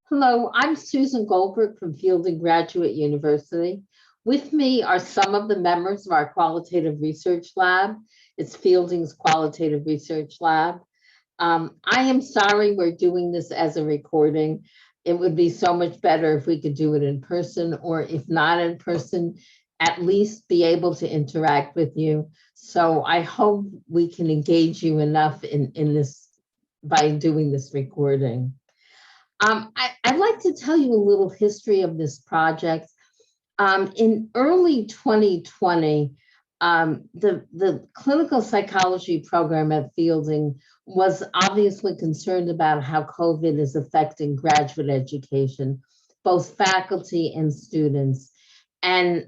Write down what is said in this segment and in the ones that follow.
Hello, I'm Susan Goldberg from Fielding Graduate University. With me are some of the members of our Qualitative Research Lab. It's Fielding's Qualitative Research Lab. I am sorry we're doing this as a recording. It would be so much better if we could do it in person, or if not in person, at least be able to interact with you. So I hope we can engage you enough in this by doing this recording. I'd like to tell you a little history of this project. In early 2020, the clinical psychology program at Fielding was obviously concerned about how COVID is affecting graduate education, both faculty and students. And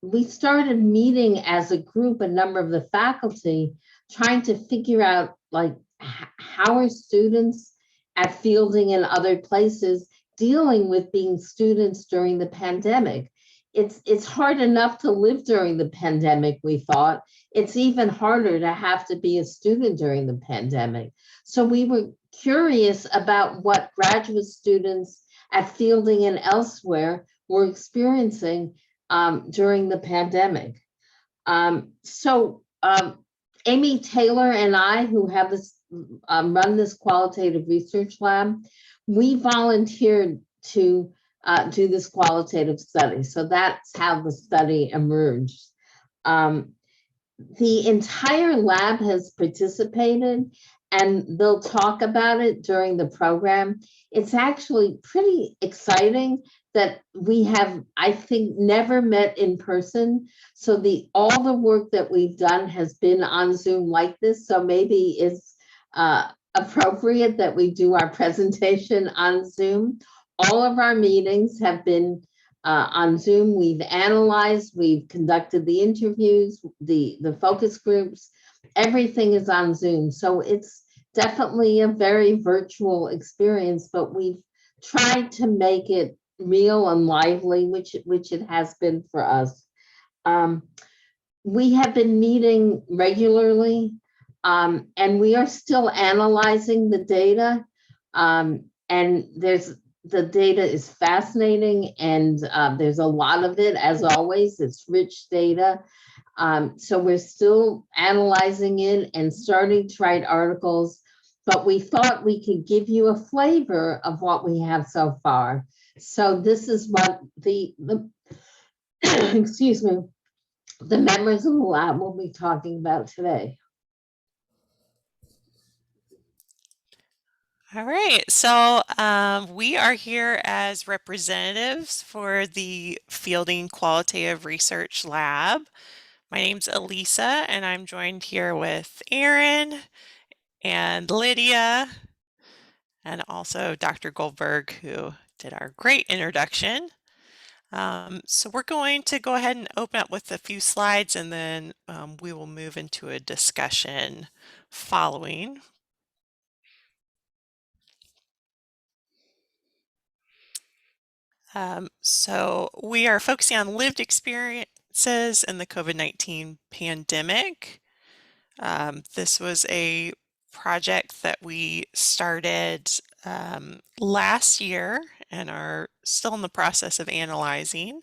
we started meeting as a group, a number of the faculty, trying to figure out like how are students at Fielding and other places dealing with being students during the pandemic. It's hard enough to live during the pandemic, we thought. It's even harder to have to be a student during the pandemic. So we were curious about what graduate students at Fielding and elsewhere were experiencing during the pandemic. Amy Taylor and I, who have this run this qualitative research lab, we volunteered to do this qualitative study. So that's how the study emerged. The entire lab has participated, and they'll talk about it during the program. It's actually pretty exciting that we have, I think, never met in person. So all the work that we've done has been on Zoom like this. So maybe it's appropriate that we do our presentation on Zoom. All of our meetings have been on Zoom. We've analyzed, we've conducted the interviews, the focus groups, everything is on Zoom. So it's definitely a very virtual experience, but we've tried to make it real and lively, which it has been for us. We have been meeting regularly, and we are still analyzing the data. And the data is fascinating, and there's a lot of it, as always. It's rich data. So we're still analyzing it and starting to write articles, but we thought we could give you a flavor of what we have so far. So this is what the excuse me, the members of the lab will be talking about today. All right, so we are here as representatives for the Fielding Qualitative Research Lab. My name's Illysa, and I'm joined here with Erin and Lydia, and also Dr. Goldberg, who did our great introduction. So we're going to go ahead and open up with a few slides, and then we will move into a discussion following. So we are focusing on lived experiences in the COVID-19 pandemic. This was a project that we started last year and are still in the process of analyzing.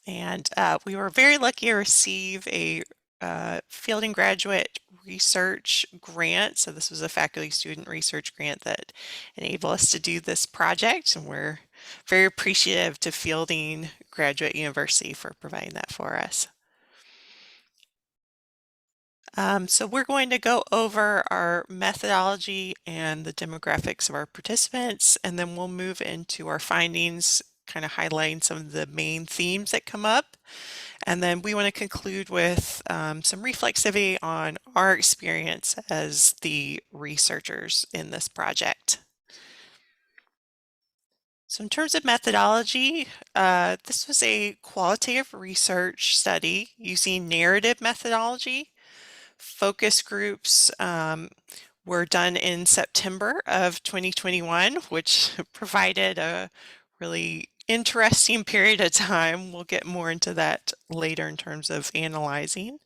And we were very lucky to receive a Fielding Graduate Research Grant. So this was a faculty student research grant that enabled us to do this project, and we're very appreciative to Fielding Graduate University for providing that for us. So we're going to go over our methodology and the demographics of our participants, and then we'll move into our findings, kind of highlighting some of the main themes that come up. And then we want to conclude with some reflexivity on our experience as the researchers in this project. So in terms of methodology, this was a qualitative research study using narrative methodology. Focus groups were done in September of 2021, which provided a really interesting period of time. We'll get more into that later in terms of analyzing.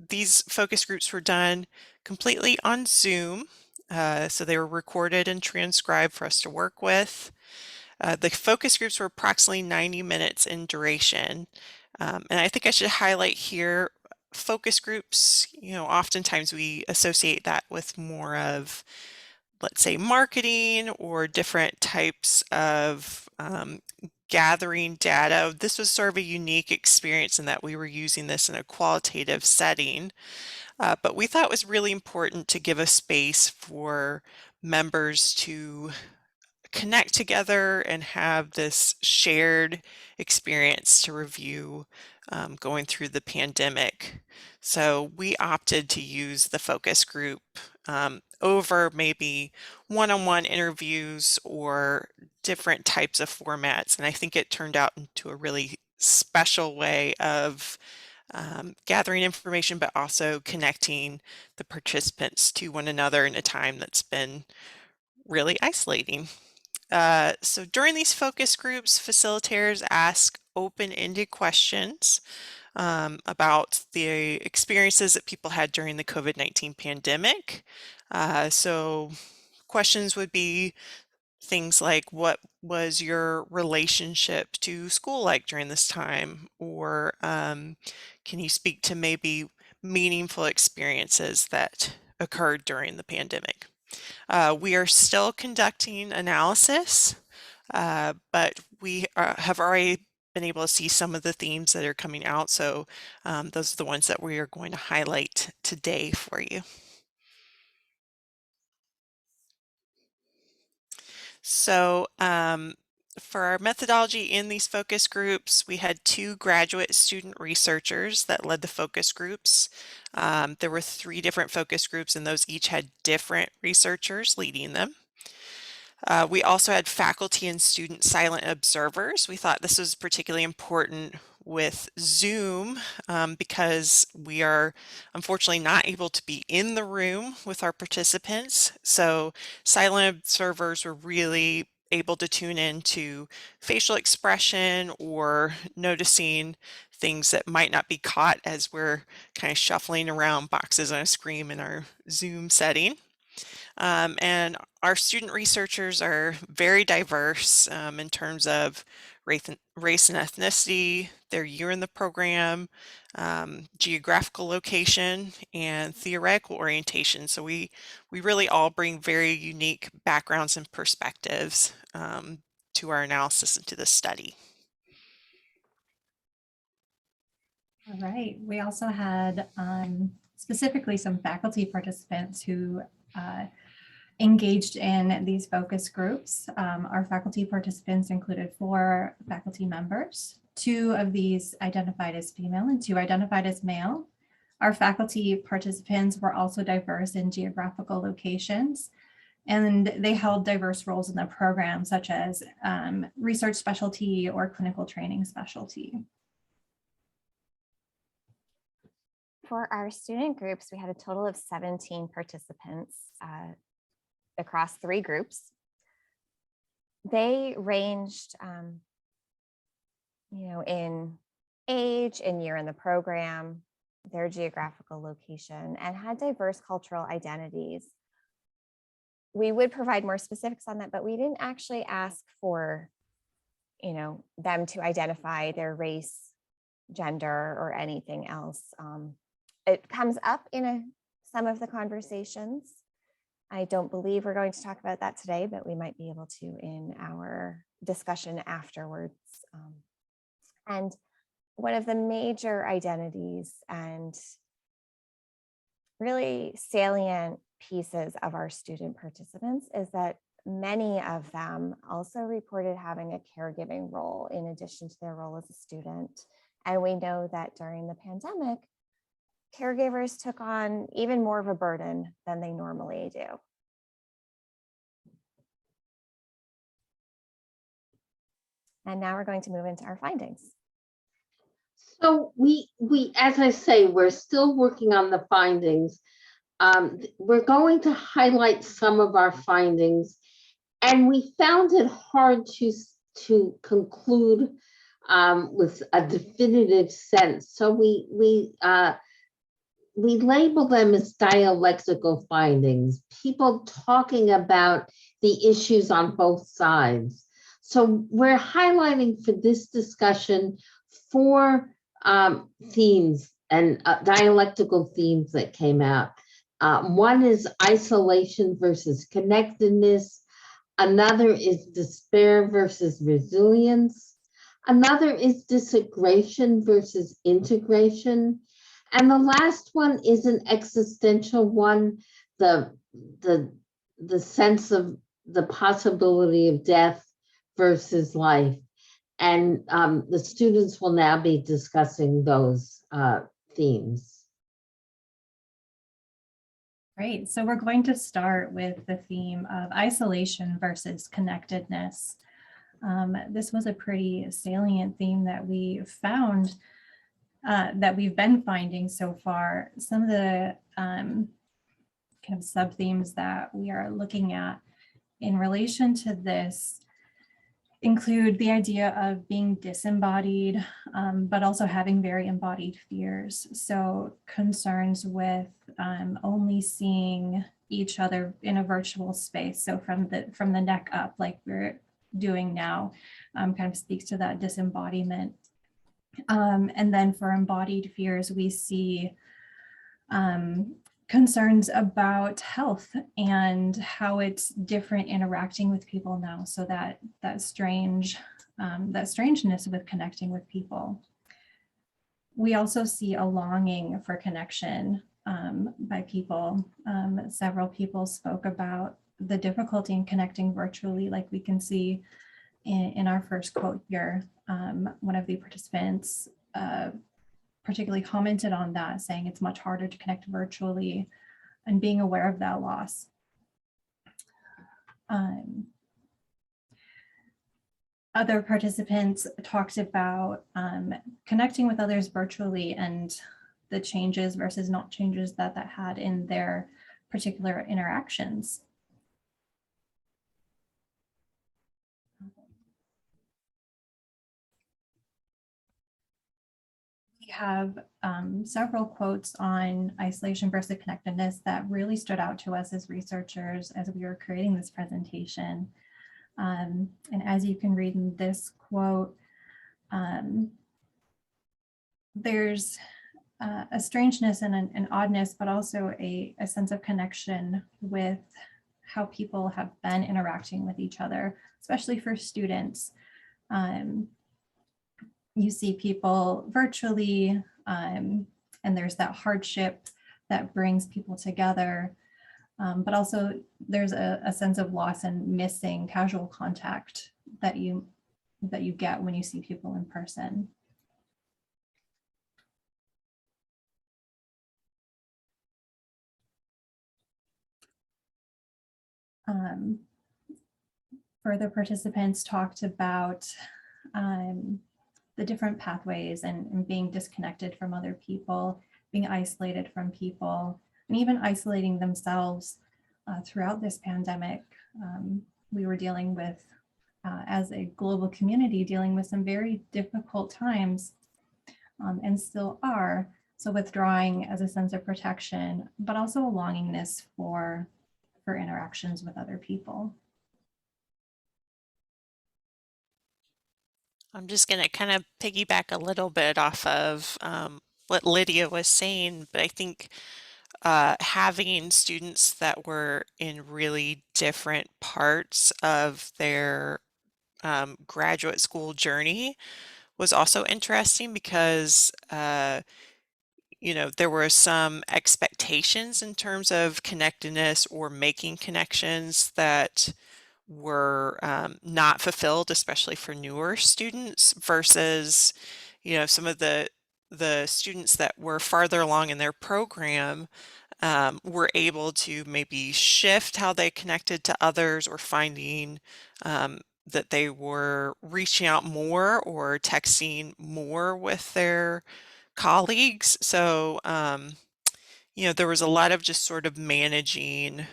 these focus groups were done completely on Zoom. So they were recorded and transcribed for us to work with. The focus groups were approximately 90 minutes in duration. And I think I should highlight here, focus groups, oftentimes we associate that with more of, let's say, marketing or different types of gathering data. This was sort of a unique experience in that we were using this in a qualitative setting, but we thought it was really important to give a space for members to connect together and have this shared experience to review going through the pandemic. So we opted to use the focus group over maybe one-on-one interviews or different types of formats. And I think it turned out into a really special way of gathering information, but also connecting the participants to one another in a time that's been really isolating. So during these focus groups, facilitators ask open-ended questions about the experiences that people had during the COVID-19 pandemic. So questions would be things like, what was your relationship to school like during this time? Or can you speak to maybe meaningful experiences that occurred during the pandemic? We are still conducting analysis, but we have already been able to see some of the themes that are coming out. So those are the ones that we are going to highlight today for you. So for our methodology in these focus groups, we had 2 graduate student researchers that led the focus groups. There were 3 different focus groups, and those each had different researchers leading them. We also had faculty and student silent observers. We thought this was particularly important with Zoom because we are unfortunately not able to be in the room with our participants. So silent observers were really able to tune into facial expression or noticing things that might not be caught as we're kind of shuffling around boxes on a screen in our Zoom setting. And our student researchers are very diverse in terms of race and ethnicity, their year in the program, geographical location, and theoretical orientation. So we really all bring very unique backgrounds and perspectives to our analysis and to the study. All right. We also had specifically some faculty participants who engaged in these focus groups. Our faculty participants included 4 faculty members. 2 of these identified as female and 2 identified as male. Our faculty participants were also diverse in geographical locations, and they held diverse roles in the program, such as research specialty or clinical training specialty. For our student groups, we had a total of 17 participants across 3 groups. They ranged, in age and year in the program, their geographical location, and had diverse cultural identities. We would provide more specifics on that, but we didn't actually ask for, them to identify their race, gender, or anything else. It comes up in some of the conversations. I don't believe we're going to talk about that today, but we might be able to in our discussion afterwards. And one of the major identities and really salient pieces of our student participants is that many of them also reported having a caregiving role in addition to their role as a student. And we know that during the pandemic, caregivers took on even more of a burden than they normally do. And now we're going to move into our findings. So we, as I say, we're still working on the findings. We're going to highlight some of our findings, and we found it hard to conclude with a definitive sense. So we we label them as dialectical findings, people talking about the issues on both sides. So we're highlighting for this discussion four themes and dialectical themes that came out. One is isolation versus connectedness. Another is despair versus resilience. Another is disintegration versus integration. And the last one is an existential one, the sense of the possibility of death versus life. And the students will now be discussing those themes. Great. So we're going to start with the theme of isolation versus connectedness. This was a pretty salient theme that we found, that we've been finding so far. Some of the kind of sub-themes that we are looking at in relation to this include the idea of being disembodied, but also having very embodied fears. So concerns with only seeing each other in a virtual space. So from the neck up, like we're doing now, kind of speaks to that disembodiment. And then for embodied fears, we see concerns about health and how it's different interacting with people now. So that strangeness with connecting with people. We also see a longing for connection by people. Several people spoke about the difficulty in connecting virtually, like we can see in our first quote here. One of the participants particularly commented on that, saying it's much harder to connect virtually and being aware of that loss. Other participants talked about connecting with others virtually and the changes versus not changes that had in their particular interactions. We have several quotes on isolation versus connectedness that really stood out to us as researchers as we were creating this presentation. And as you can read in this quote, there's a strangeness and an oddness, but also a sense of connection with how people have been interacting with each other, especially for students. You see people virtually, and there's that hardship that brings people together. But also there's a sense of loss and missing casual contact that you get when you see people in person. Further participants talked about the different pathways and being disconnected from other people, being isolated from people, and even isolating themselves throughout this pandemic. We were dealing with, as a global community, dealing with some very difficult times, and still are. So withdrawing as a sense of protection, but also a longingness for interactions with other people. I'm just going to kind of piggyback a little bit off of what Lydia was saying, but I think having students that were in really different parts of their graduate school journey was also interesting because you know, there were some expectations in terms of connectedness or making connections that were not fulfilled, especially for newer students versus, you know, some of the students that were farther along in their program were able to maybe shift how they connected to others or finding that they were reaching out more or texting more with their colleagues. So, you know, there was a lot of just sort of managing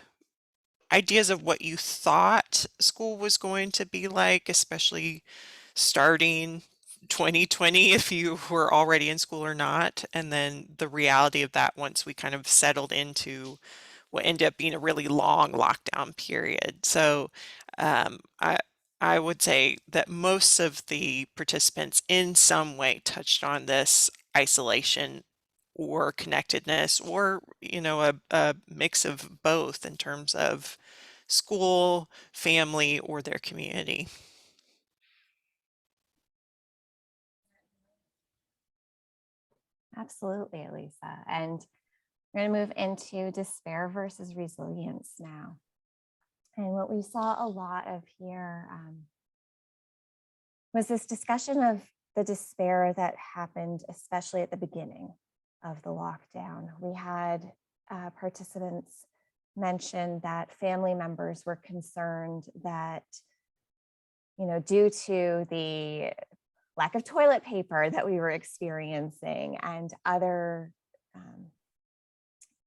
ideas of what you thought school was going to be like, especially starting 2020 if you were already in school or not, and then the reality of that once we kind of settled into what ended up being a really long lockdown period. So um, I I would say that most of the participants in some way touched on this isolation or connectedness, or a mix of both in terms of school, family, or their community. Absolutely, Illysa. And we're going to move into despair versus resilience now. And what we saw a lot of here was this discussion of the despair that happened, especially at the beginning of the lockdown. We had participants mention that family members were concerned that, due to the lack of toilet paper that we were experiencing and other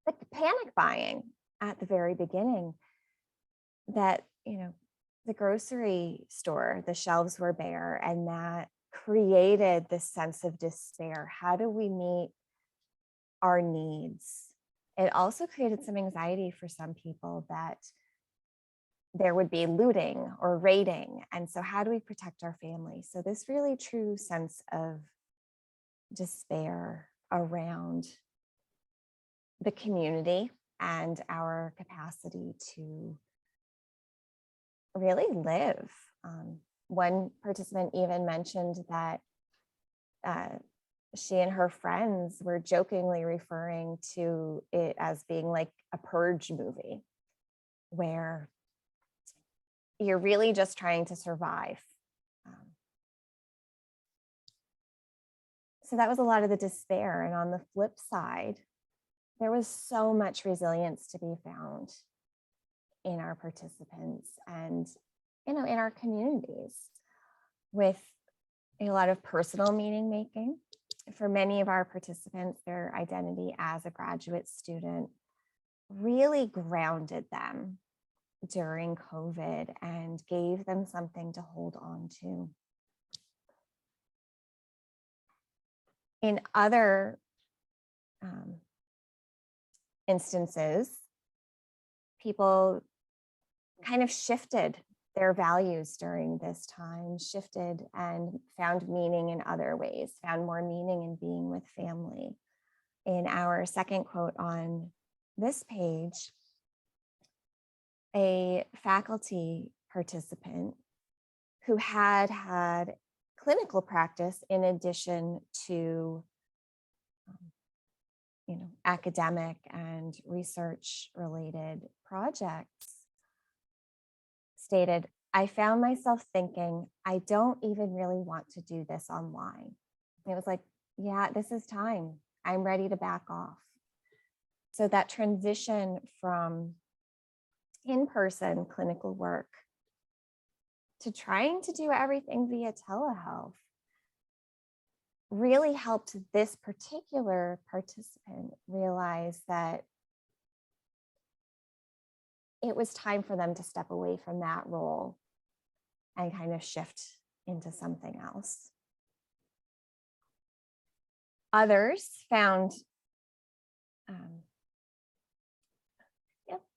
like panic buying at the very beginning, that the grocery store, the shelves were bare, and that created this sense of despair. How do we meet our needs? It also created some anxiety for some people that there would be looting or raiding. And so how do we protect our family? So this really true sense of despair around the community and our capacity to really live. One participant even mentioned that she and her friends were jokingly referring to it as being like a purge movie, where you're really just trying to survive. So that was a lot of the despair. And on the flip side, there was so much resilience to be found in our participants and in our communities, with a lot of personal meaning making. For many of our participants, their identity as a graduate student really grounded them during COVID and gave them something to hold on to. In other instances, people kind of shifted their values during this time, shifted and found meaning in other ways, found more meaning in being with family. In our second quote on this page, a faculty participant who had clinical practice in addition to academic and research related projects stated, "I found myself thinking, I don't even really want to do this online." And it was like, yeah, this is time. I'm ready to back off. So that transition from in-person clinical work to trying to do everything via telehealth really helped this particular participant realize that it was time for them to step away from that role and kind of shift into something else. Others found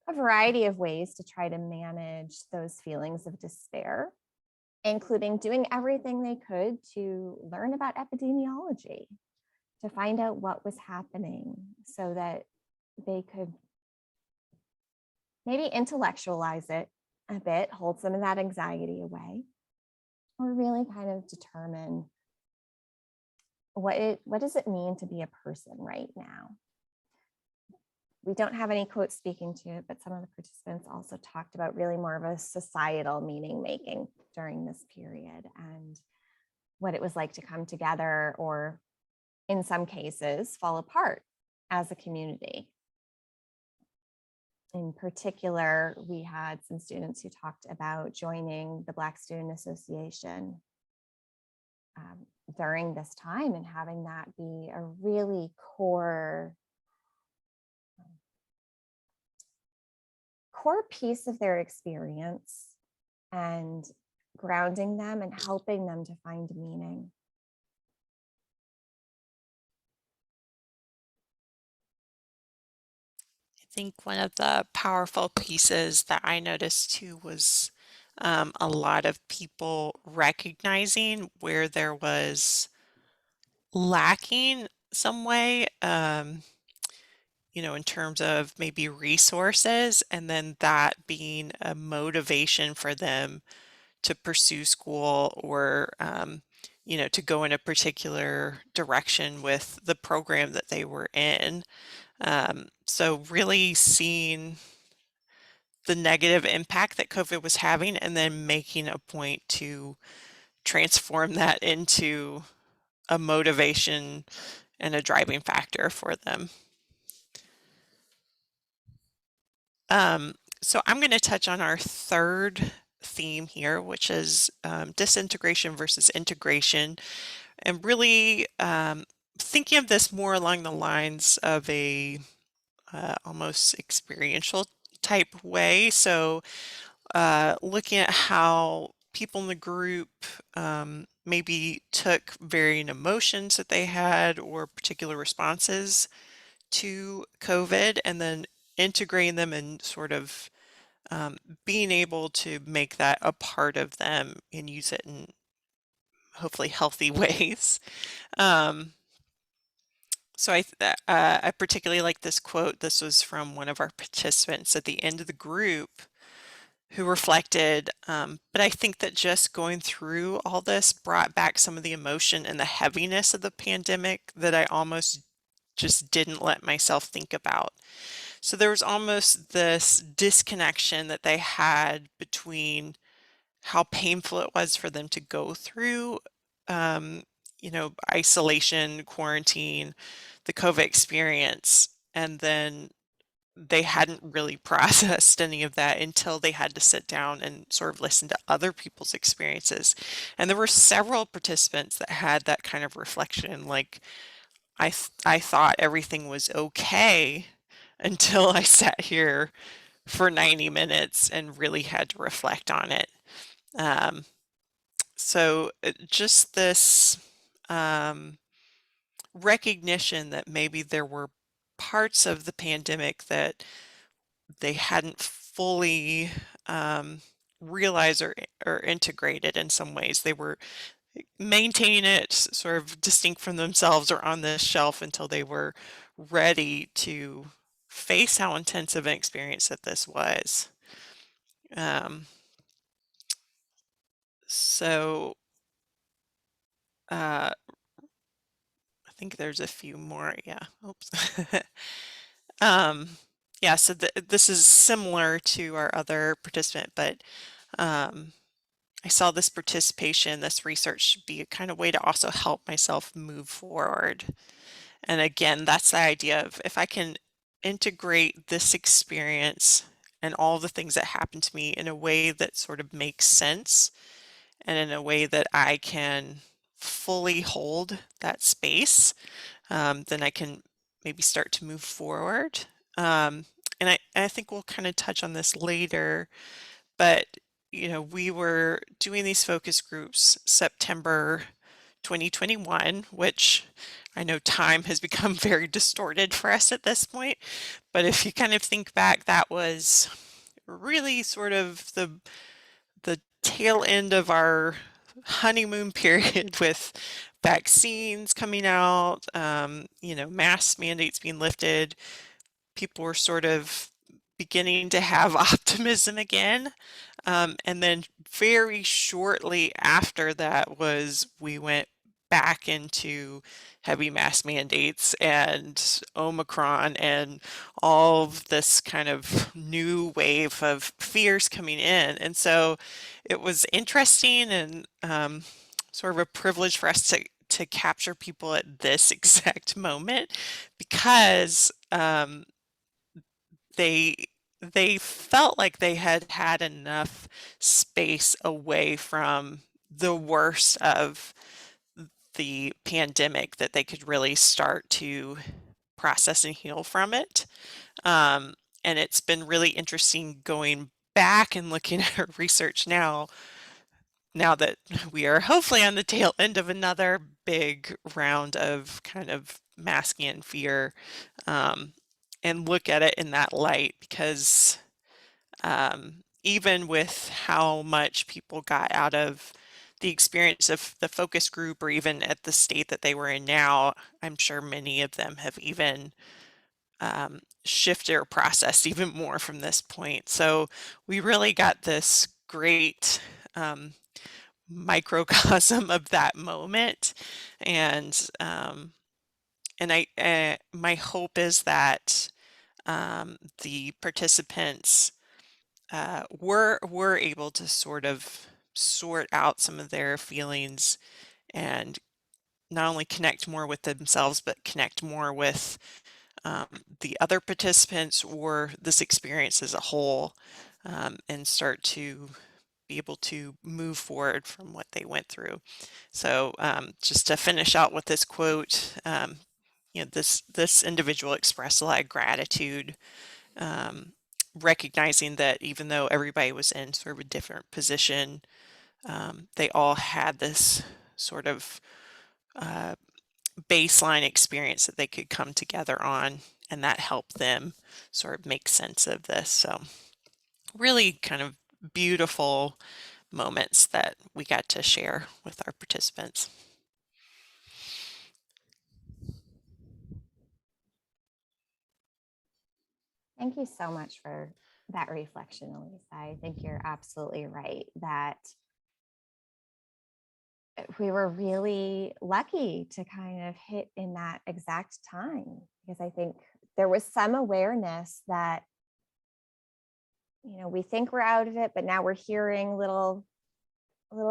a variety of ways to try to manage those feelings of despair, including doing everything they could to learn about epidemiology, to find out what was happening so that they could maybe intellectualize it a bit, hold some of that anxiety away, or really kind of determine what does it mean to be a person right now. We don't have any quotes speaking to it, but some of the participants also talked about really more of a societal meaning making during this period and what it was like to come together, or in some cases fall apart as a community. In particular, we had some students who talked about joining the Black Student Association during this time and having that be a really core piece of their experience and grounding them and helping them to find meaning. think one of the powerful pieces that I noticed too was a lot of people recognizing where there was lacking some way, in terms of maybe resources, and then that being a motivation for them to pursue school or, to go in a particular direction with the program that they were in. So really seeing the negative impact that COVID was having and then making a point to transform that into a motivation and a driving factor for them. So I'm going to touch on our third theme here, which is disintegration versus integration, and really thinking of this more along the lines of a almost experiential type way. So looking at how people in the group maybe took varying emotions that they had or particular responses to COVID, and then integrating them and sort of being able to make that a part of them and use it in hopefully healthy ways. So I particularly like this quote. This was from one of our participants at the end of the group who reflected, but I think that just going through all this brought back some of the emotion and the heaviness of the pandemic that I almost just didn't let myself think about. So there was almost this disconnection that they had between how painful it was for them to go through, isolation, quarantine, the COVID experience, and then they hadn't really processed any of that until they had to sit down and sort of listen to other people's experiences. And there were several participants that had that kind of reflection, like, I thought everything was okay until I sat here for 90 minutes and really had to reflect on it. So just this recognition that maybe there were parts of the pandemic that they hadn't fully realized or integrated in some ways. They were maintaining it sort of distinct from themselves or on this shelf until they were ready to face how intensive an experience that this was. So I think there's a few more. Yeah. Oops. Yeah. So this is similar to our other participant, but I saw this participation, this research be a kind of way to also help myself move forward. And again, that's the idea of if I can integrate this experience and all the things that happened to me in a way that sort of makes sense and in a way that I can fully hold that space, then I can maybe start to move forward. And I think we'll kind of touch on this later, but we were doing these focus groups September 2021, which I know time has become very distorted for us at this point. But if you kind of think back, that was really sort of the tail end of our honeymoon period with vaccines coming out, mask mandates being lifted. People were sort of beginning to have optimism again. And then very shortly after that was we went back into heavy mask mandates and Omicron and all of this kind of new wave of fears coming in. And so it was interesting and sort of a privilege for us to capture people at this exact moment because they felt like they had had enough space away from the worst of the pandemic that they could really start to process and heal from it. And it's been really interesting going back and looking at our research now that we are hopefully on the tail end of another big round of kind of masking and fear. and look at it in that light, because even with how much people got out of the experience of the focus group, or even at the state that they were in now, I'm sure many of them have even shifted or processed even more from this point. So we really got this great microcosm of that moment, and my hope is that the participants were able to sort of sort out some of their feelings, and not only connect more with themselves, but connect more with the other participants or this experience as a whole, and start to be able to move forward from what they went through. So just to finish out with this quote, this individual expressed a lot of gratitude, recognizing that even though everybody was in sort of a different position, they all had this sort of baseline experience that they could come together on, and that helped them sort of make sense of this. So really kind of beautiful moments that we got to share with our participants. Thank you so much for that reflection, Illysa. I think you're absolutely right that we were really lucky to kind of hit in that exact time, because I think there was some awareness that, we think we're out of it, but now we're hearing little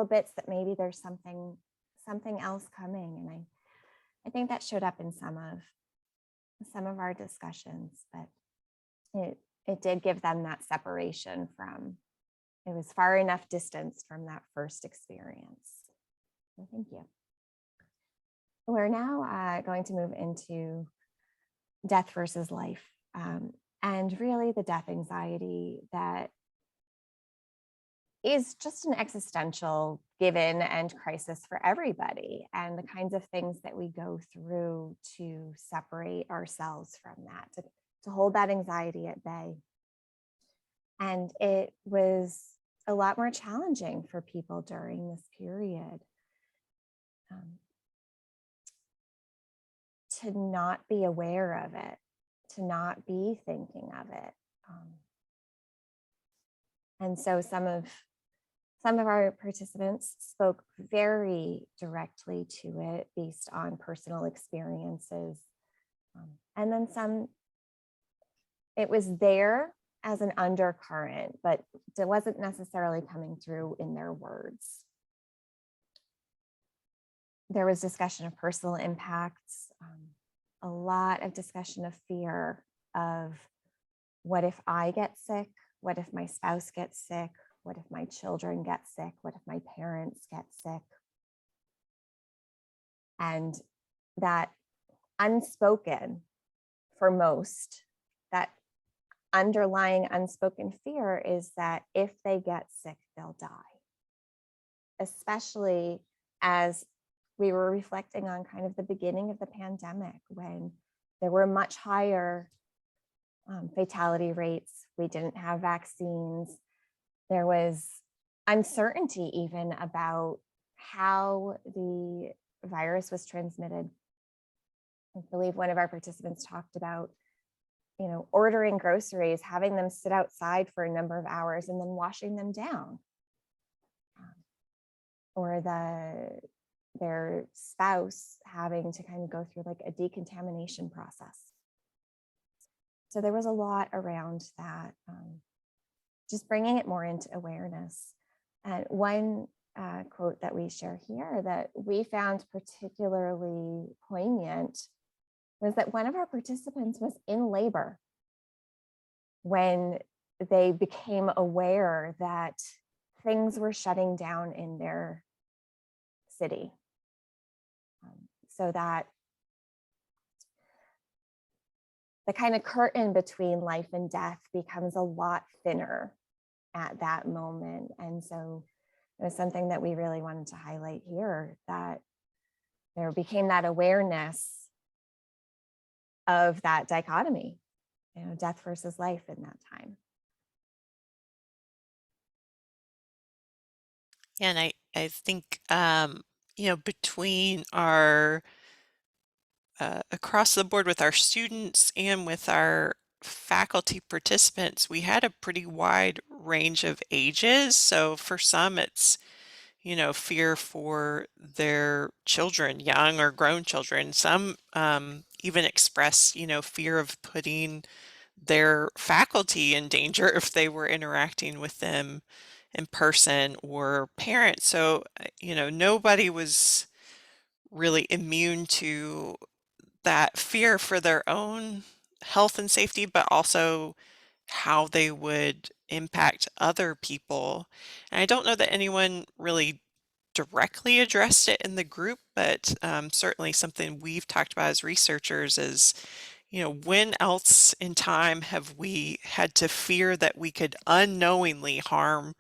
bits that maybe there's something else coming. And I think that showed up in some of our discussions, but it did give them that separation from, it was far enough distance from that first experience. So thank you. We're now going to move into death versus life, and really the death anxiety that is just an existential given and crisis for everybody, and the kinds of things that we go through to separate ourselves from that, to hold that anxiety at bay. And it was a lot more challenging for people during this period to not be aware of it, to not be thinking of it. And so some of our participants spoke very directly to it based on personal experiences. And then some, it was there as an undercurrent, but it wasn't necessarily coming through in their words. There was discussion of personal impacts, a lot of discussion of fear of, what if I get sick? What if my spouse gets sick? What if my children get sick? What if my parents get sick? And that unspoken, for most, that underlying unspoken fear is that if they get sick, they'll die. Especially as we were reflecting on kind of the beginning of the pandemic, when there were much higher fatality rates. We didn't have vaccines. There was uncertainty even about how the virus was transmitted. I believe one of our participants talked about, ordering groceries, having them sit outside for a number of hours and then washing them down. Or their spouse having to kind of go through like a decontamination process. So there was a lot around that, just bringing it more into awareness. And one quote that we share here that we found particularly poignant was that one of our participants was in labor when they became aware that things were shutting down in their city. So that the kind of curtain between life and death becomes a lot thinner at that moment. And so it was something that we really wanted to highlight here, that there became that awareness of that dichotomy death versus life in that time. And I think, between our across the board with our students and with our faculty participants, we had a pretty wide range of ages. So for some, it's, fear for their children, young or grown children. Some even express, fear of putting their faculty in danger if they were interacting with them in person, or parents. So, nobody was really immune to that fear for their own health and safety, but also how they would impact other people. And I don't know that anyone really directly addressed it in the group, but certainly something we've talked about as researchers is, when else in time have we had to fear that we could unknowingly harm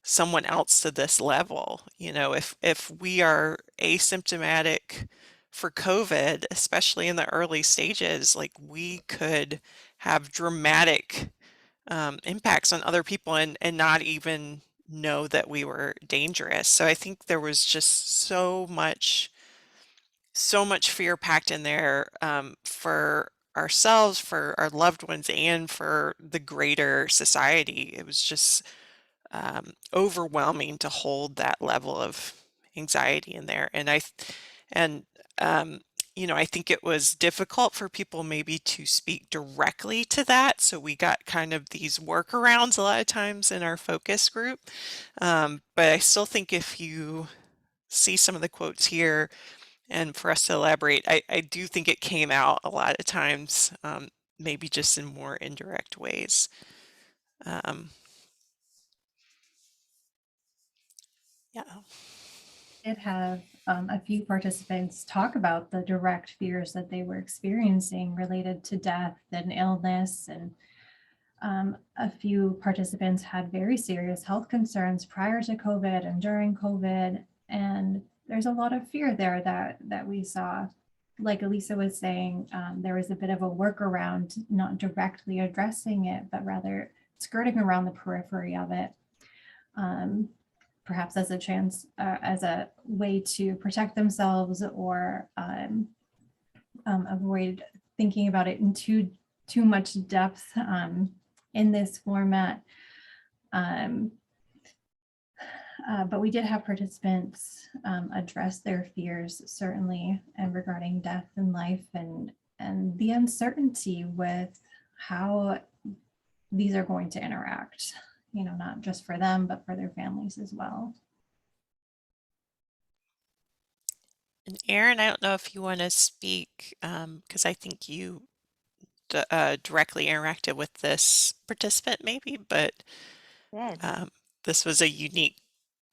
someone else to this level? If we are asymptomatic for COVID, especially in the early stages, like, we could have dramatic impacts on other people and not even know that we were dangerous. So I think there was just so much fear packed in there, for ourselves, for our loved ones, and for the greater society. It was just overwhelming to hold that level of anxiety in there. And I think it was difficult for people maybe to speak directly to that. So we got kind of these workarounds a lot of times in our focus group. But I still think if you see some of the quotes here, and for us to elaborate, I do think it came out a lot of times, maybe just in more indirect ways. Um, yeah. Did have a few participants talk about the direct fears that they were experiencing related to death and illness, and a few participants had very serious health concerns prior to COVID and during COVID, and there's a lot of fear there that we saw. Like Illysa was saying, there was a bit of a workaround, not directly addressing it, but rather skirting around the periphery of it. Perhaps as a chance, as a way to protect themselves, or avoid thinking about it in too much depth in this format. But we did have participants address their fears, certainly, and regarding death and life, and the uncertainty with how these are going to interact, not just for them, but for their families as well. And Erin, I don't know if you want to speak, because I think you directly interacted with this participant maybe, but Good. this was a unique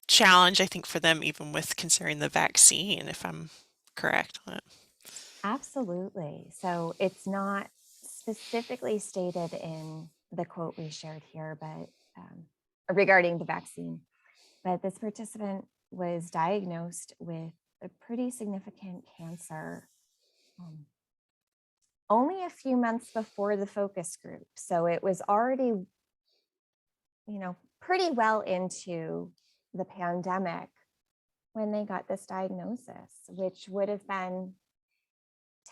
challenge, I think, for them, even with considering the vaccine, if I'm correct on it. Absolutely. So it's not specifically stated in the quote we shared here, but regarding the vaccine, but this participant was diagnosed with a pretty significant cancer only a few months before the focus group. So it was already, pretty well into the pandemic when they got this diagnosis, which would have been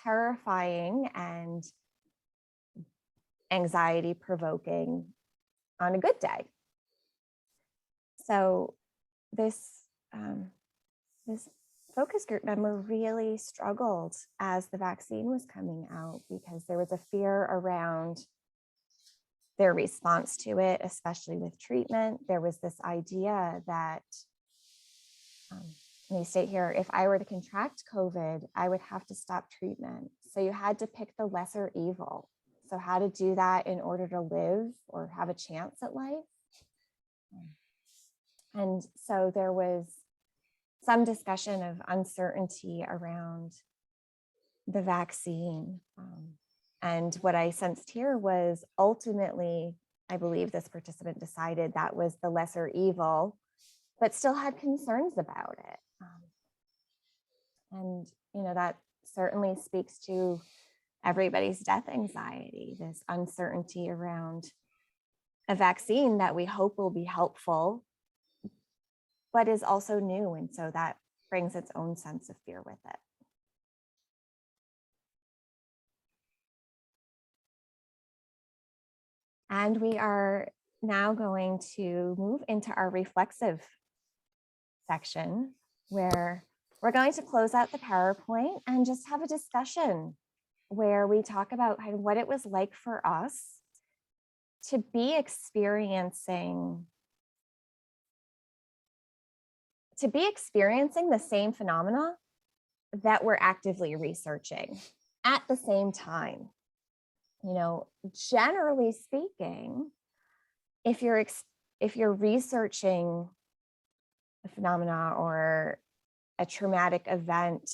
terrifying and anxiety provoking on a good day. So this focus group member really struggled as the vaccine was coming out, because there was a fear around their response to it, especially with treatment. There was this idea that, they state here, if I were to contract COVID, I would have to stop treatment. So you had to pick the lesser evil. So how to do that in order to live or have a chance at life. And so there was some discussion of uncertainty around the vaccine. And what I sensed here was, ultimately, I believe this participant decided that was the lesser evil, but still had concerns about it. And that certainly speaks to everybody's death anxiety, this uncertainty around a vaccine that we hope will be helpful, but is also new. And so that brings its own sense of fear with it. And we are now going to move into our reflexive section, where we're going to close out the PowerPoint and just have a discussion where we talk about kind of what it was like for us to be experiencing the same phenomena that we're actively researching at the same time. You know, generally speaking, if you're researching a phenomena or a traumatic event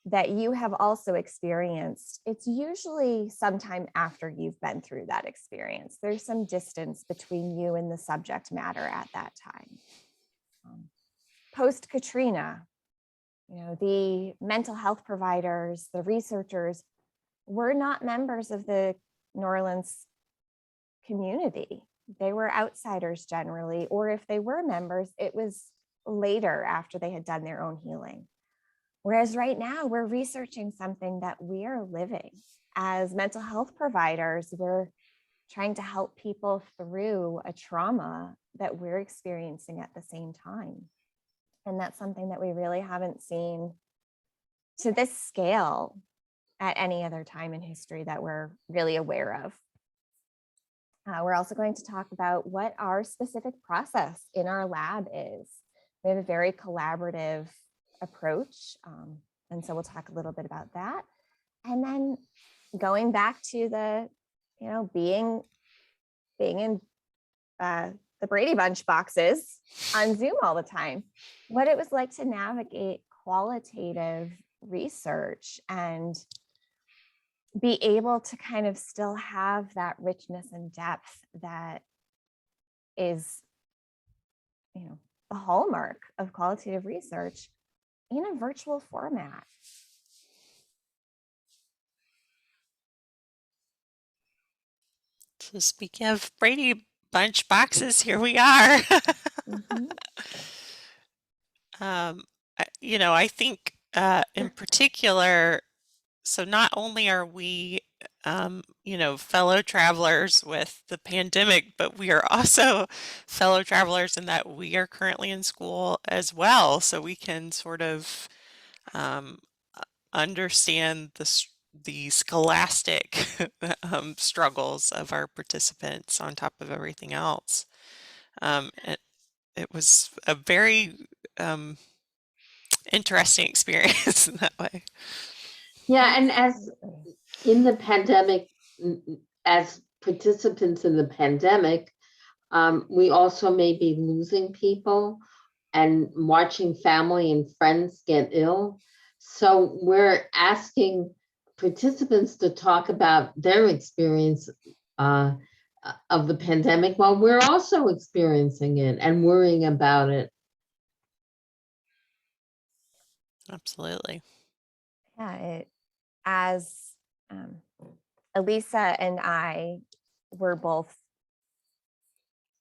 that you have also experienced, it's usually sometime after you've been through that experience. There's some distance between you and the subject matter at that time. Post-Katrina, you know, the mental health providers, the researchers were not members of the New Orleans community. They were outsiders generally, or if they were members, it was later after they had done their own healing. Whereas right now we're researching something that we are living. As mental health providers, we're trying to help people through a trauma that we're experiencing at the same time. And that's something that we really haven't seen to this scale at any other time in history that we're really aware of. We're also going to talk about what our specific process in our lab is. We have a very collaborative approach. And so we'll talk a little bit about that. And then going back to the, you know, being in the Brady Bunch boxes on Zoom all the time, what it was like to navigate qualitative research and be able to kind of still have that richness and depth that is, you know, the hallmark of qualitative research in a virtual format. So speaking of Brady Bunch boxes, here we are. Mhm. You know, I think in particular, so not only are we, you know, fellow travelers with the pandemic, but we are also fellow travelers in that we are currently in school as well. So we can sort of understand the scholastic struggles of our participants on top of everything else. It was a very interesting experience in that way. Yeah, and as in the pandemic, as participants in the pandemic, we also may be losing people and watching family and friends get ill. So we're asking participants to talk about their experience of the pandemic while we're also experiencing it and worrying about it. Absolutely. Yeah, as Illysa and I were both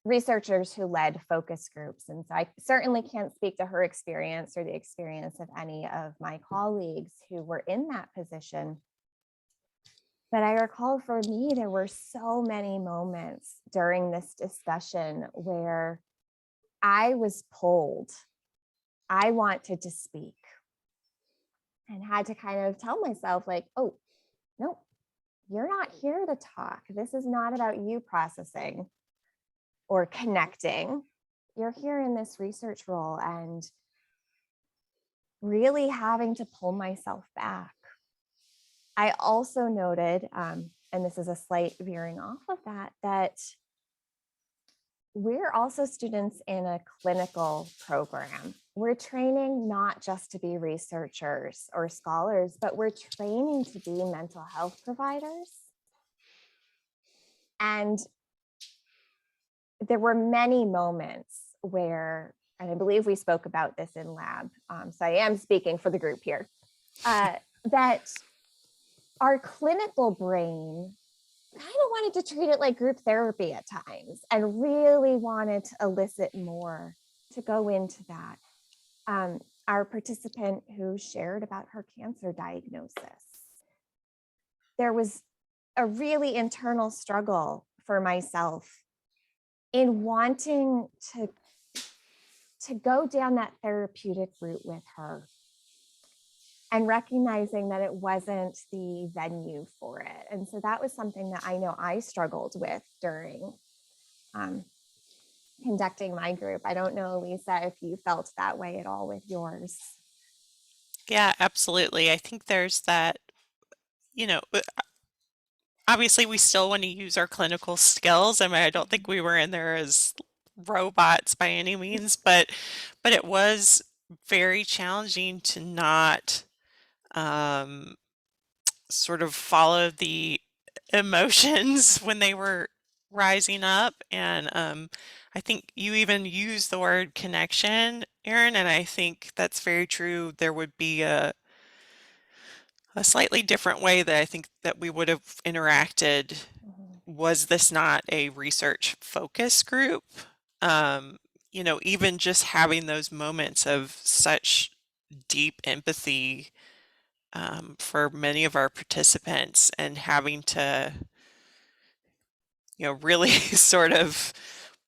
researchers who led focus groups. And so I certainly can't speak to her experience or the experience of any of my colleagues who were in that position. But I recall for me, there were so many moments during this discussion where I was pulled. I wanted to speak and had to kind of tell myself like, oh, no, you're not here to talk. This is not about you processing or connecting. You're here in this research role, and really having to pull myself back. I also noted, and this is a slight veering off of that, that we're also students in a clinical program. We're training not just to be researchers or scholars, but we're training to be mental health providers. And there were many moments where, and I believe we spoke about this in lab, so I am speaking for the group here, that our clinical brain kind of wanted to treat it like group therapy at times and really wanted to elicit more to go into that. Our participant who shared about her cancer diagnosis, there was a really internal struggle for myself in wanting to go down that therapeutic route with her and recognizing that it wasn't the venue for it. And so that was something that I know I struggled with during conducting my group. I don't know, Illysa, if you felt that way at all with yours. Yeah, absolutely. I think there's that, obviously we still want to use our clinical skills. I mean, I don't think we were in there as robots by any means, but it was very challenging to not sort of follow the emotions when they were rising up. And I think you even use the word connection, Erin, and I think that's very true. There would be a slightly different way that I think that we would have interacted. Was this not a research focus group? Even just having those moments of such deep empathy for many of our participants and having to, really sort of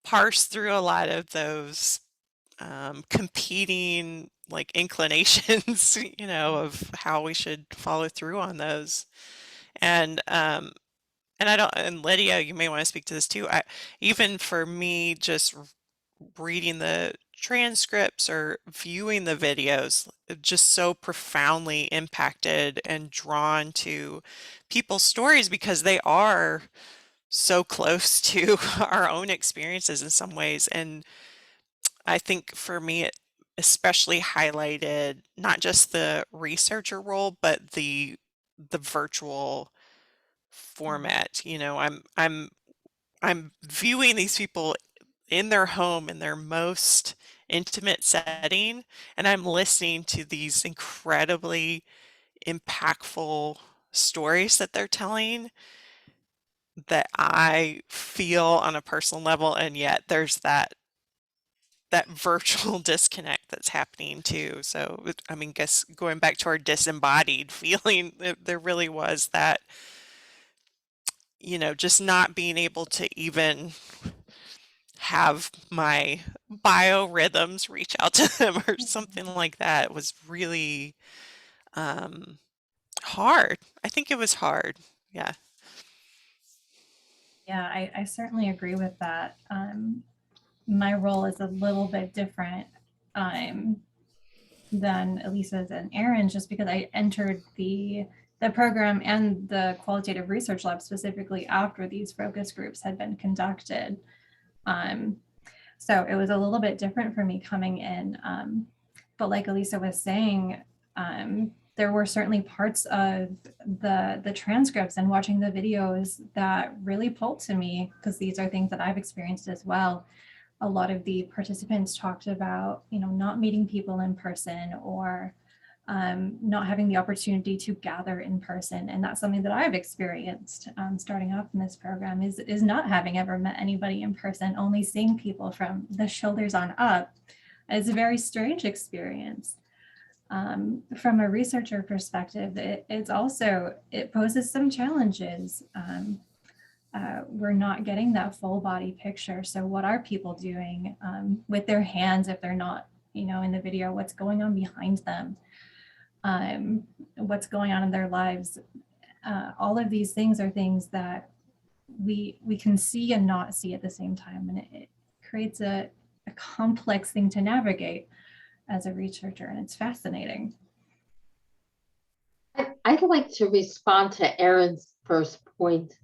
parse through a lot of those competing like inclinations, of how we should follow through on those. And and Lydia, you may want to speak to this too. Even for me, just reading the transcripts or viewing the videos, just so profoundly impacted and drawn to people's stories because they are so close to our own experiences in some ways. And I think for me, it especially highlighted not just the researcher role, but the virtual format. I'm viewing these people in their home in their most intimate setting, and I'm listening to these incredibly impactful stories that they're telling that I feel on a personal level, and yet there's that virtual disconnect that's happening too. So I mean, guess going back to our disembodied feeling, there really was that, just not being able to even have my biorhythms reach out to them or something like that was really hard. I think it was hard. Yeah. Yeah, I certainly agree with that. My role is a little bit different than Illysa's and Erin's, just because I entered the program and the qualitative research lab specifically after these focus groups had been conducted. So it was a little bit different for me coming in. But like Illysa was saying, there were certainly parts of the transcripts and watching the videos that really pulled to me, because these are things that I've experienced as well. A lot of the participants talked about, not meeting people in person or not having the opportunity to gather in person. And that's something that I've experienced starting off in this program is not having ever met anybody in person, only seeing people from the shoulders on up. It's a very strange experience. From a researcher perspective, it poses some challenges. We're not getting that full body picture. So what are people doing with their hands if they're not, in the video? What's going on behind them? What's going on in their lives? All of these things are things that we can see and not see at the same time. And it creates a complex thing to navigate as a researcher, and it's fascinating. I'd like to respond to Erin's first point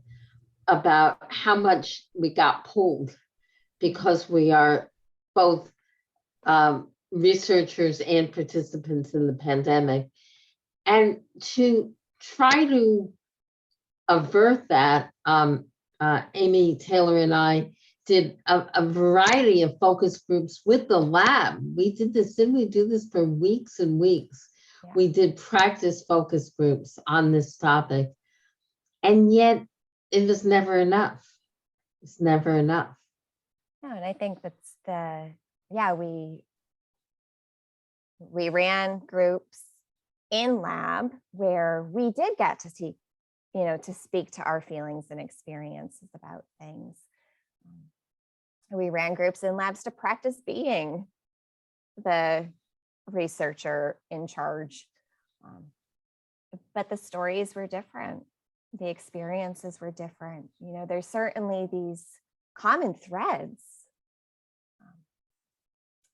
about how much we got pulled because we are both researchers and participants in the pandemic. And to try to avert that, Amy Taylor and I did a variety of focus groups with the lab. We did this, didn't we do this for weeks and weeks? Yeah. We did practice focus groups on this topic. And yet it was never enough. It's never enough. No, and I think that's yeah, we ran groups in lab where we did get to see, to speak to our feelings and experiences about things. We ran groups in labs to practice being the researcher in charge. But the stories were different. The experiences were different. There's certainly these common threads,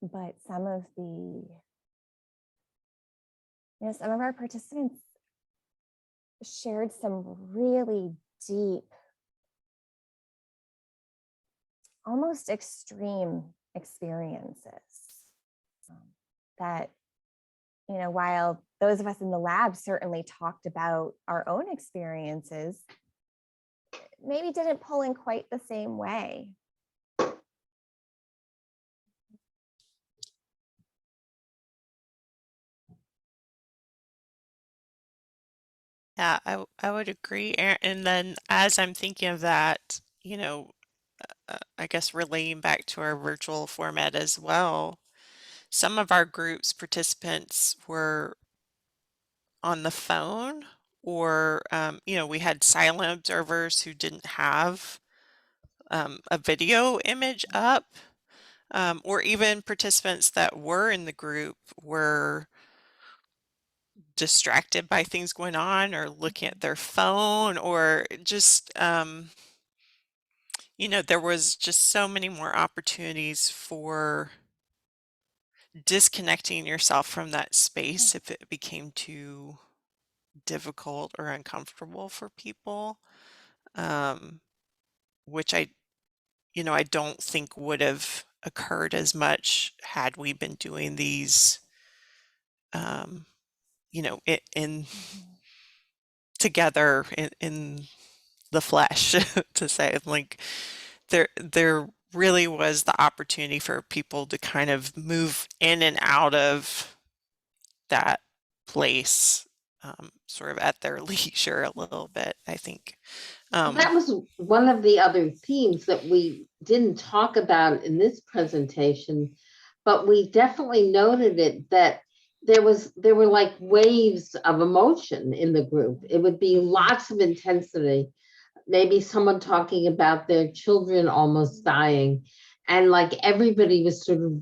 but some of our participants shared some really deep, almost extreme experiences that, while those of us in the lab certainly talked about our own experiences, maybe didn't pull in quite the same way. Yeah, I would agree. And then as I'm thinking of that, I guess relating back to our virtual format as well, some of our group's participants were on the phone, or we had silent observers who didn't have a video image up, or even participants that were in the group were distracted by things going on or looking at their phone, or just there was just so many more opportunities for disconnecting yourself from that space if it became too difficult or uncomfortable for people, which I don't think would have occurred as much had we been doing these in together in the flesh to say, like, there really was the opportunity for people to kind of move in and out of that place, sort of at their leisure a little bit, I think. That was one of the other themes that we didn't talk about in this presentation, but we definitely noted it, that there were like waves of emotion in the group. It would be lots of intensity. Maybe someone talking about their children almost dying, and like everybody was sort of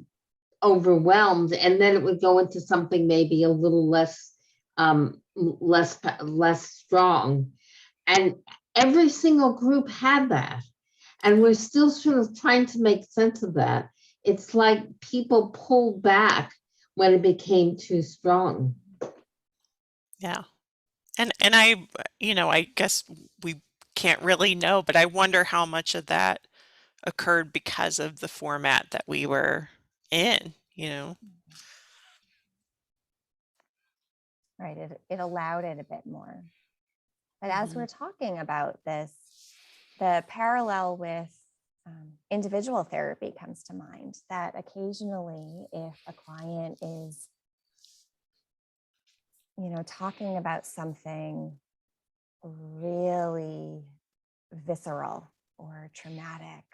overwhelmed, and then it would go into something maybe a little less strong. And every single group had that, and we're still sort of trying to make sense of that. It's like people pulled back when it became too strong. Yeah. And I guess we can't really know, but I wonder how much of that occurred because of the format that we were in. Right, it allowed it a bit more. But as we're talking about this, the parallel with individual therapy comes to mind, that occasionally if a client is talking about something really visceral or traumatic,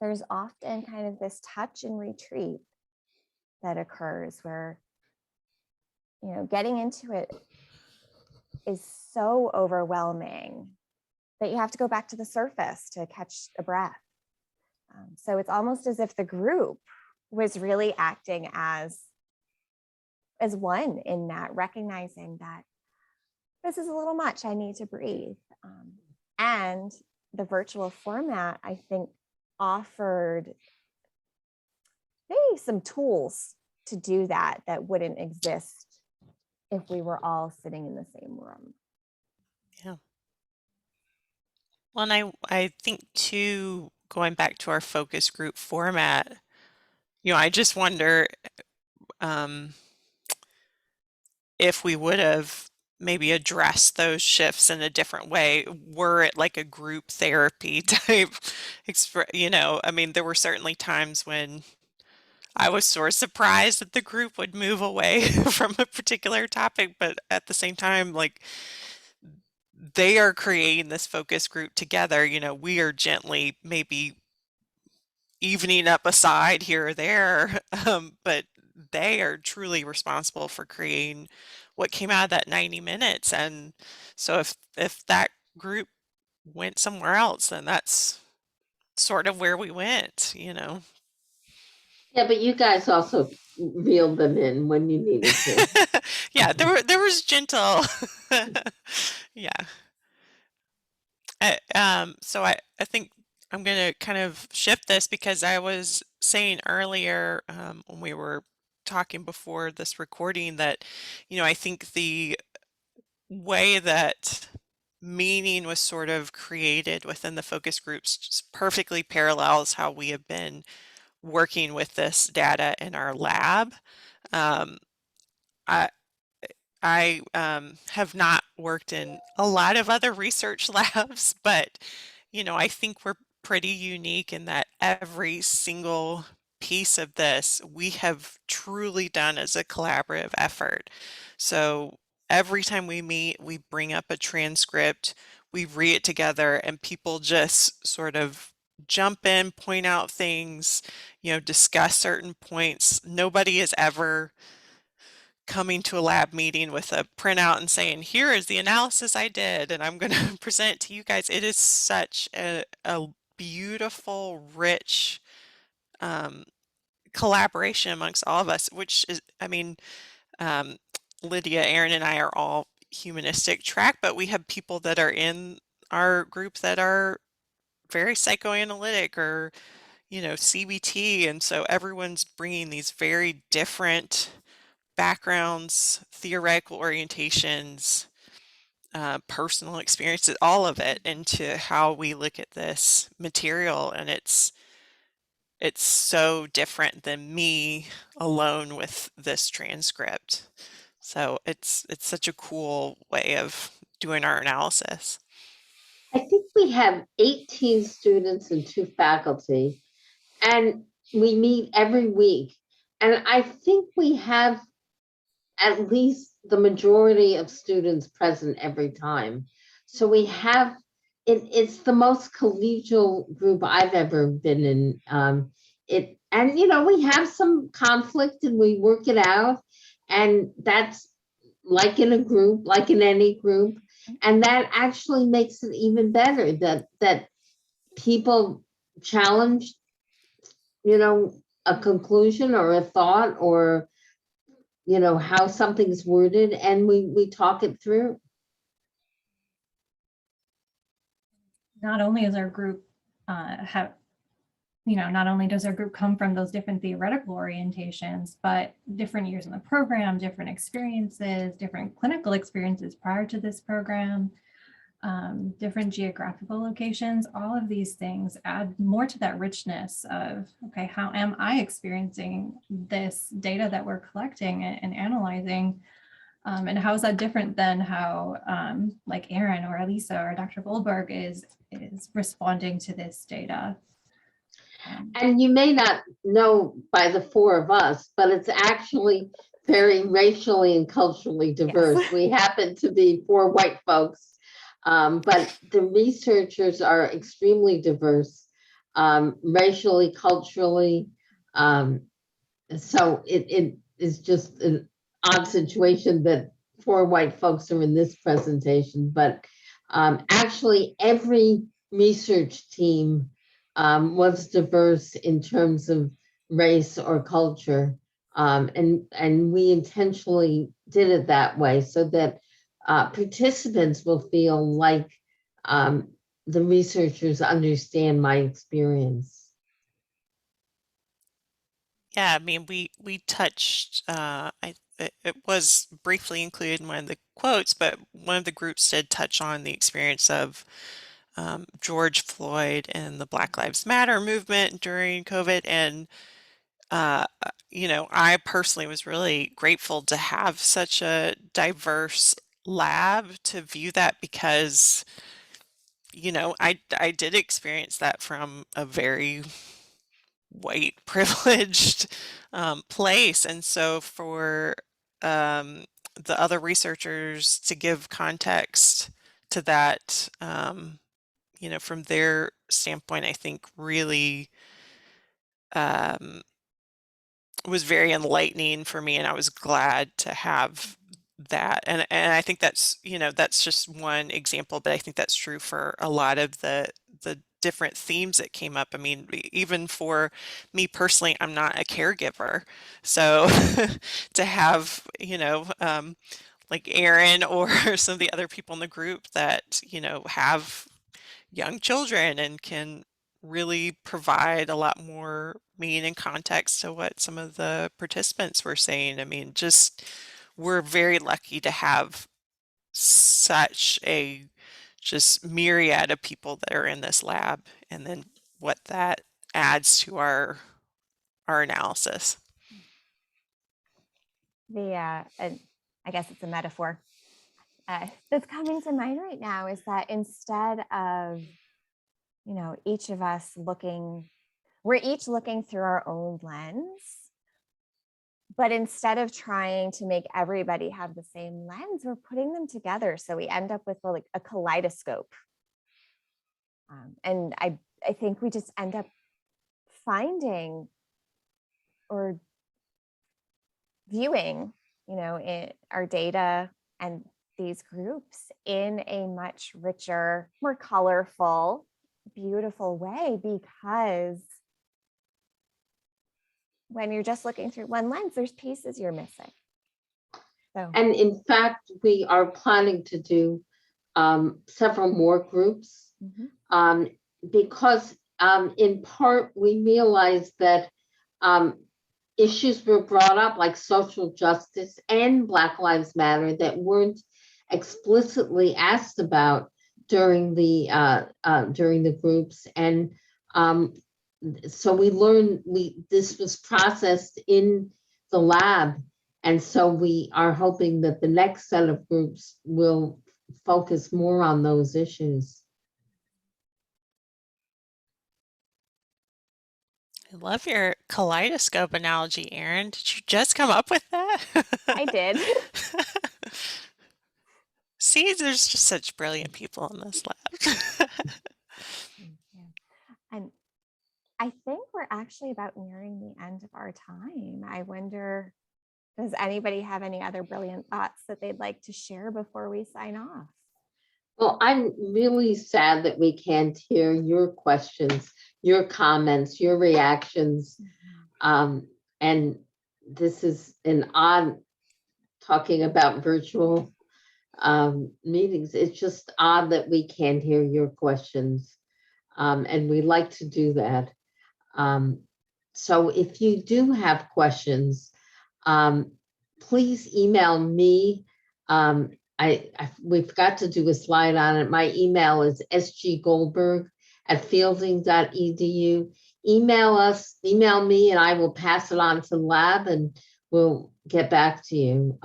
there's often kind of this touch and retreat that occurs where getting into it is so overwhelming that you have to go back to the surface to catch a breath. So it's almost as if the group was really acting as one in that, recognizing that this is a little much, I need to breathe. And the virtual format, I think, offered maybe some tools to do that wouldn't exist if we were all sitting in the same room. Yeah. Well, and I think too, going back to our focus group format, I just wonder if we would have maybe addressed those shifts in a different way, were it like a group therapy type, I mean, there were certainly times when I was sort of surprised that the group would move away from a particular topic, but at the same time, like, they are creating this focus group together. You know, we are gently maybe evening up a side here or there, but they are truly responsible for creating what came out of that 90 minutes. And so if that group went somewhere else, then that's sort of where we went, you know. Yeah, but you guys also reeled them in when you needed to. Yeah, there was gentle. Yeah. So I think I'm going to kind of shift this because I was saying earlier when we were talking before this recording that, you know, I think the way that meaning was sort of created within the focus groups just perfectly parallels how we have been working with this data in our lab. Um, I, I have not worked in a lot of other research labs, but you know, I think we're pretty unique in that every single piece of this we have truly done as a collaborative effort. So every time we meet, we bring up a transcript, we read it together, and people just sort of jump in, point out things, you know, discuss certain points. Nobody is ever coming to a lab meeting with a printout and saying, here is the analysis I did, and I'm going to present it to you guys. It is such a beautiful, rich collaboration amongst all of us, which is, I mean, um, Lydia, Erin, and I are all humanistic track, but we have people that are in our group that are very psychoanalytic or, you know, CBT. And so everyone's bringing these very different backgrounds, theoretical orientations, personal experiences, all of it into how we look at this material. And it's so different than me alone with this transcript. So it's such a cool way of doing our analysis. I think we have 18 students and 2 faculty, and we meet every week. And I think we have at least the majority of students present every time. So we have, it's the most collegial group I've ever been in. And you know, we have some conflict and we work it out. And that's like in a group, like in any group. And that actually makes it even better that people challenge, you know, a conclusion or a thought or, you know, how something's worded, and we talk it through. Not only is our group not only does our group come from those different theoretical orientations, but different years in the program, different experiences, different clinical experiences prior to this program, different geographical locations, all of these things add more to that richness of, okay, how am I experiencing this data that we're collecting and analyzing? And how is that different than how like Erin or Illysa or Dr. Goldberg is responding to this data? And you may not know by the 4 of us, but it's actually very racially and culturally diverse. Yes. We happen to be 4 white folks, but the researchers are extremely diverse, racially, culturally. So it is just an odd situation that 4 white folks are in this presentation, but actually every research team was diverse in terms of race or culture. And we intentionally did it that way so that participants will feel like the researchers understand my experience. Yeah, I mean, we touched, it was briefly included in one of the quotes, but one of the groups did touch on the experience of George Floyd and the Black Lives Matter movement during COVID. And, you know, I personally was really grateful to have such a diverse lab to view that because, you know, I did experience that from a very white privileged place. And so for the other researchers to give context to that, from their standpoint, I think really was very enlightening for me, and I was glad to have that. And I think that's, that's just one example, but I think that's true for a lot of the different themes that came up. I mean, even for me personally, I'm not a caregiver. So to have, like Erin or some of the other people in the group that, have young children and can really provide a lot more meaning and context to what some of the participants were saying. I mean, just we're very lucky to have such a just myriad of people that are in this lab, and then what that adds to our analysis. And I guess it's a metaphor that's coming to mind right now is that instead of, each of us we're each looking through our own lens, but instead of trying to make everybody have the same lens, we're putting them together. So we end up with like a kaleidoscope. And I think we just end up finding or viewing, our data and these groups in a much richer, more colorful, beautiful way, because when you're just looking through one lens, there's pieces you're missing. So, And in fact, we are planning to do several more groups because in part we realized that issues were brought up like social justice and Black Lives Matter that weren't explicitly asked about during the groups. And so we learned this was processed in the lab. And so we are hoping that the next set of groups will focus more on those issues. I love your kaleidoscope analogy, Erin. Did you just come up with that? I did. See, there's just such brilliant people in this lab. And I think we're actually about nearing the end of our time. I wonder, does anybody have any other brilliant thoughts that they'd like to share before we sign off? Well, I'm really sad that we can't hear your questions, your comments, your reactions. And this is an odd talking about virtual meetings. It's just odd that we can't hear your questions. And we like to do that. So if you do have questions, please email me. We've got to do a slide on it. My email is sggoldberg@fielding.edu. Email me and I will pass it on to the lab and we'll get back to you.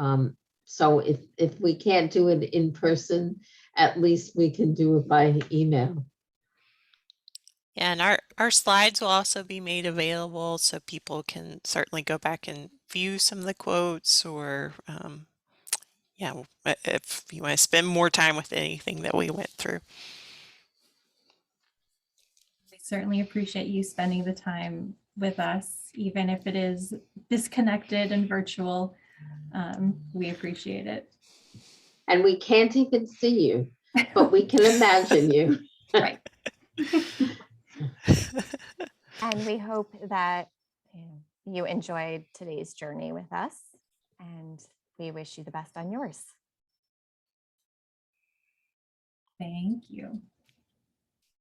So if we can't do it in person, at least we can do it by email. Yeah, and our slides will also be made available so people can certainly go back and view some of the quotes, or if you want to spend more time with anything that we went through. We certainly appreciate you spending the time with us, even if it is disconnected and virtual. We appreciate it. And we can't even see you, but we can imagine you. Right. And we hope that you enjoyed today's journey with us, and we wish you the best on yours. Thank you.